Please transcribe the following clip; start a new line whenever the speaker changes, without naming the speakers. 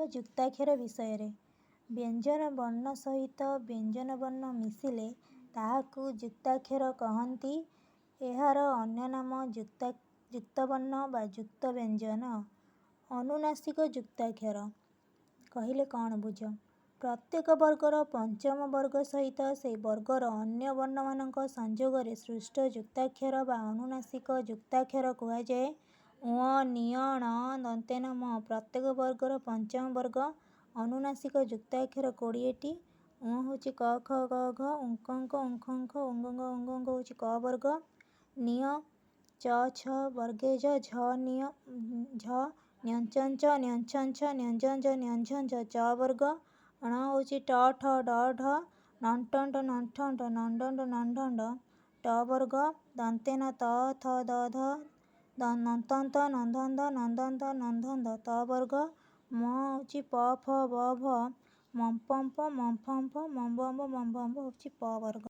ବା ଯୁକ୍ତାକ୍ଷର ବିଷୟରେ। ବ୍ୟଞ୍ଜନ ବର୍ଣ୍ଣ ସହିତ ବ୍ୟଞ୍ଜନ ବର୍ଣ୍ଣ ମିଶିଲେ ତାହାକୁ ଯୁକ୍ତାକ୍ଷର କହନ୍ତି। ଏହାର ଅନ୍ୟ ନାମ ଯୁକ୍ତବର୍ଣ୍ଣ ବା ଯୁକ୍ତ ବ୍ୟଞ୍ଜନ। ଅନୁନାସିକ ଯୁକ୍ତାକ୍ଷର କହିଲେ କ'ଣ ବୁଝ? ପ୍ରତ୍ୟେକ ବର୍ଗର ପଞ୍ଚମ ବର୍ଗ ସହିତ ସେହି ବର୍ଗର ଅନ୍ୟ ବର୍ଣ୍ଣମାନଙ୍କ ସଂଯୋଗରେ ସୃଷ୍ଟ ଯୁକ୍ତାକ୍ଷର ବା ଅନୁନାସିକ ଯୁକ୍ତାକ୍ଷର କୁହାଯାଏ। ଙ ଣିଅ ଣ ଦନ୍ତେନ ମ ପ୍ରତ୍ୟେକ ବର୍ଗର ପଞ୍ଚମ ବର୍ଗ। ଅନୁନାସିକ ଯୁକ୍ତାକ୍ଷର 20ଟି। ଙ ହେଉଛି କ ଖ ଗ ଘ ଉଁ ଙ୍କ ଙ ଙ ହେଉଛି କ ବର୍ଗ। ଣିଅ ଚ ଛ ବର୍ଗେ ଜ ଝ ଞ ଞ୍ଚ ଞ ଚ ବର୍ଗ। ଣ ହେଉଛି ଟ ଠ ଡ ଢ ଣ୍ଟ ଟ ବର୍ଗ। ଦନ୍ତେନ ତ ଥ ଦ ଧ ନନ୍ତନ୍ତ ନନ୍ଧନ୍ତ ତ ବର୍ଗ। ମ ହେଉଛି ପ ଫ ବ ଭ ମମ୍ପମ୍ପ ମମ୍ଫମ୍ଫ ମମ୍ବମ୍ବ ହେଉଛି ପ ବର୍ଗ।